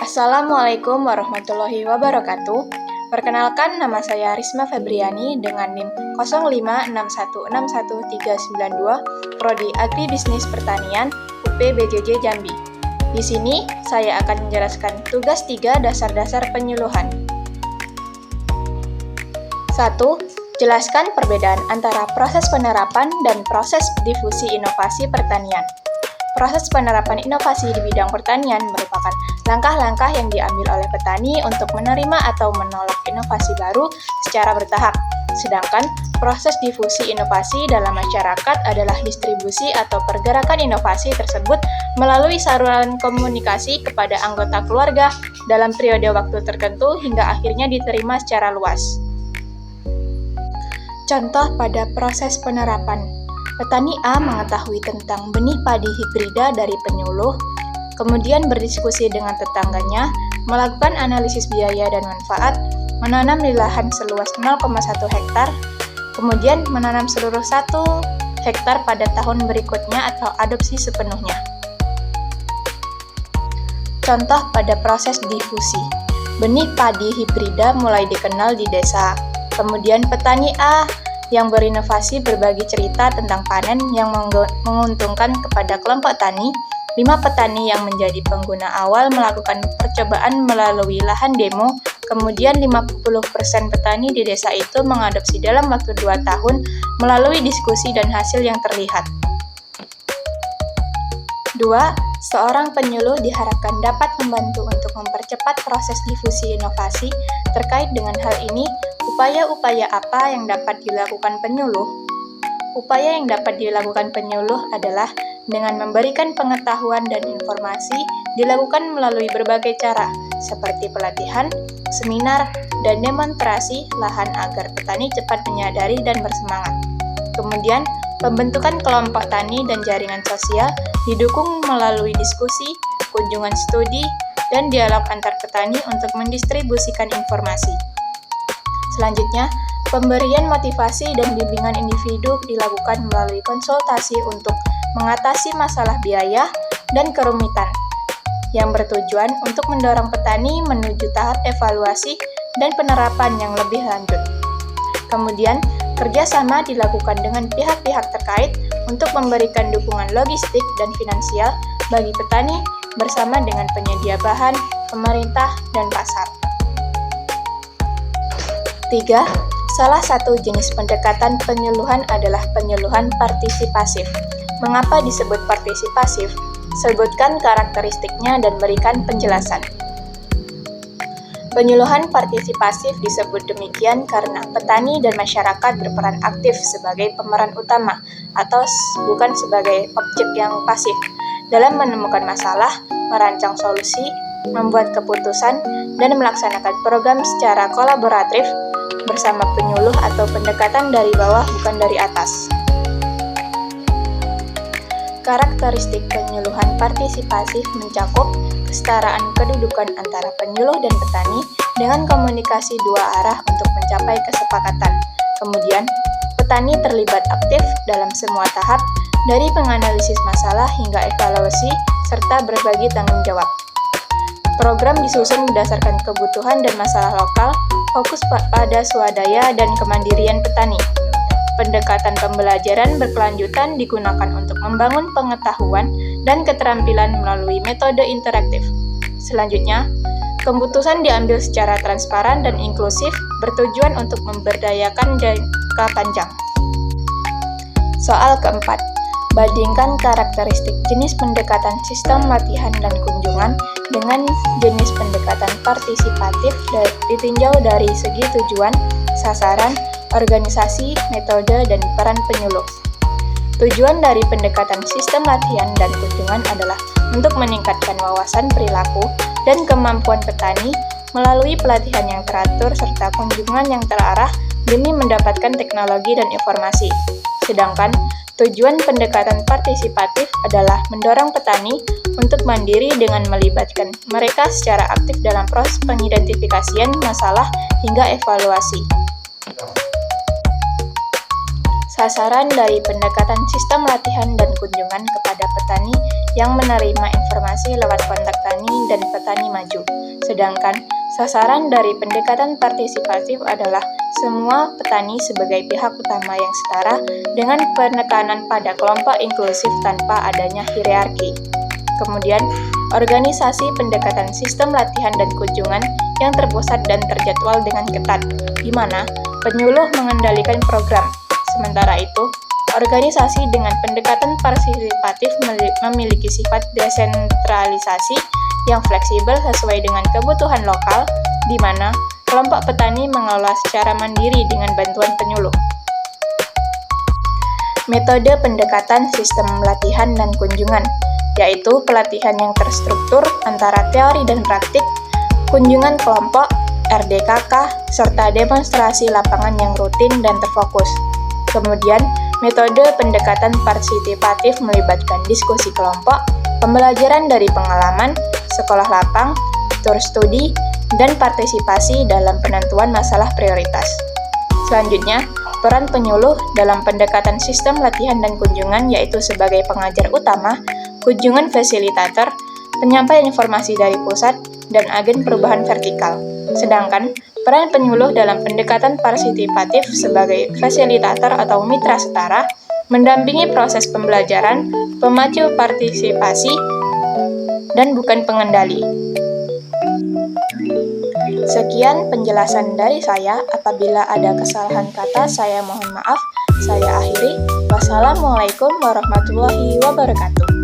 Assalamualaikum warahmatullahi wabarakatuh. Perkenalkan, nama saya Risma Febriani dengan NIM 0561611392, Prodi Agribisnis Pertanian, UP BJJ Jambi. Di sini, saya akan menjelaskan tugas 3 dasar-dasar penyuluhan. 1. Jelaskan perbedaan antara proses penerapan dan proses difusi inovasi pertanian. Proses penerapan inovasi di bidang pertanian merupakan langkah-langkah yang diambil oleh petani untuk menerima atau menolak inovasi baru secara bertahap. Sedangkan proses difusi inovasi dalam masyarakat adalah distribusi atau pergerakan inovasi tersebut melalui saluran komunikasi kepada anggota keluarga dalam periode waktu tertentu hingga akhirnya diterima secara luas. Contoh pada proses penerapan. Petani A mengetahui tentang benih padi hibrida dari penyuluh, kemudian berdiskusi dengan tetangganya, melakukan analisis biaya dan manfaat, menanam di lahan seluas 0,1 hektar, kemudian menanam seluruh 1 hektar pada tahun berikutnya atau adopsi sepenuhnya. Contoh pada proses difusi. Benih padi hibrida mulai dikenal di desa. Kemudian petani A yang berinovasi berbagi cerita tentang panen yang menguntungkan kepada kelompok tani. 5 petani yang menjadi pengguna awal melakukan percobaan melalui lahan demo, kemudian 50% petani di desa itu mengadopsi dalam waktu 2 tahun melalui diskusi dan hasil yang terlihat. 2. Seorang penyuluh diharapkan dapat membantu untuk mempercepat proses difusi inovasi. Terkait dengan hal ini, upaya-upaya apa yang dapat dilakukan penyuluh? Upaya yang dapat dilakukan penyuluh adalah dengan memberikan pengetahuan dan informasi dilakukan melalui berbagai cara, seperti pelatihan, seminar, dan demonstrasi lahan agar petani cepat menyadari dan bersemangat. Kemudian, pembentukan kelompok tani dan jaringan sosial didukung melalui diskusi, kunjungan studi, dan dialog antar petani untuk mendistribusikan informasi. Selanjutnya, pemberian motivasi dan bimbingan individu dilakukan melalui konsultasi untuk mengatasi masalah biaya dan kerumitan, yang bertujuan untuk mendorong petani menuju tahap evaluasi dan penerapan yang lebih lanjut. Kemudian, kerjasama dilakukan dengan pihak-pihak terkait untuk memberikan dukungan logistik dan finansial bagi petani bersama dengan penyedia bahan, pemerintah, dan pasar. 3. Salah satu jenis pendekatan penyuluhan adalah penyuluhan partisipasif. Mengapa disebut partisipasif? Sebutkan karakteristiknya dan berikan penjelasan. Penyuluhan partisipasif disebut demikian karena petani dan masyarakat berperan aktif sebagai pemeran utama atau bukan sebagai objek yang pasif dalam menemukan masalah, merancang solusi, membuat keputusan, dan melaksanakan program secara kolaboratif bersama penyuluh atau pendekatan dari bawah bukan dari atas. Karakteristik penyuluhan partisipasif mencakup kesetaraan kedudukan antara penyuluh dan petani dengan komunikasi 2 arah untuk mencapai kesepakatan. Kemudian, petani terlibat aktif dalam semua tahap, dari penganalisis masalah hingga evaluasi, serta berbagi tanggung jawab. Program disusun berdasarkan kebutuhan dan masalah lokal, fokus pada swadaya dan kemandirian petani. Pendekatan pembelajaran berkelanjutan digunakan untuk membangun pengetahuan dan keterampilan melalui metode interaktif. Selanjutnya, keputusan diambil secara transparan dan inklusif bertujuan untuk memberdayakan jangka panjang. Soal keempat, bandingkan karakteristik jenis pendekatan sistem latihan dan kunjungan dengan jenis pendekatan partisipatif ditinjau dari segi tujuan, sasaran, organisasi, metode, dan peran penyuluh. Tujuan dari pendekatan sistem latihan dan kunjungan adalah untuk meningkatkan wawasan perilaku dan kemampuan petani melalui pelatihan yang teratur serta kunjungan yang terarah demi mendapatkan teknologi dan informasi. Sedangkan tujuan pendekatan partisipatif adalah mendorong petani untuk mandiri dengan melibatkan mereka secara aktif dalam proses pengidentifikasian masalah hingga evaluasi. Sasaran dari pendekatan sistem latihan dan kunjungan kepada petani yang menerima informasi lewat kontak tani dan petani maju. Sedangkan sasaran dari pendekatan partisipatif adalah semua petani sebagai pihak utama yang setara dengan penekanan pada kelompok inklusif tanpa adanya hierarki. Kemudian, organisasi pendekatan sistem latihan dan kunjungan yang terpusat dan terjadwal dengan ketat, di mana penyuluh mengendalikan program. Sementara itu, organisasi dengan pendekatan partisipatif memiliki sifat desentralisasi yang fleksibel sesuai dengan kebutuhan lokal, di mana kelompok petani mengelola secara mandiri dengan bantuan penyuluh. Metode pendekatan sistem latihan dan kunjungan, yaitu pelatihan yang terstruktur antara teori dan praktik, kunjungan kelompok, RDKK, serta demonstrasi lapangan yang rutin dan terfokus. Kemudian, metode pendekatan partisipatif melibatkan diskusi kelompok, pembelajaran dari pengalaman, sekolah lapang, tur studi, dan partisipasi dalam penentuan masalah prioritas. Selanjutnya, peran penyuluh dalam pendekatan sistem latihan dan kunjungan yaitu sebagai pengajar utama, kunjungan fasilitator, penyampaian informasi dari pusat, dan agen perubahan vertikal. Sedangkan peran penyuluh dalam pendekatan partisipatif sebagai fasilitator atau mitra setara, mendampingi proses pembelajaran, pemacu partisipasi, dan bukan pengendali. Sekian penjelasan dari saya. Apabila ada kesalahan kata, saya mohon maaf. Saya akhiri. Wassalamualaikum warahmatullahi wabarakatuh.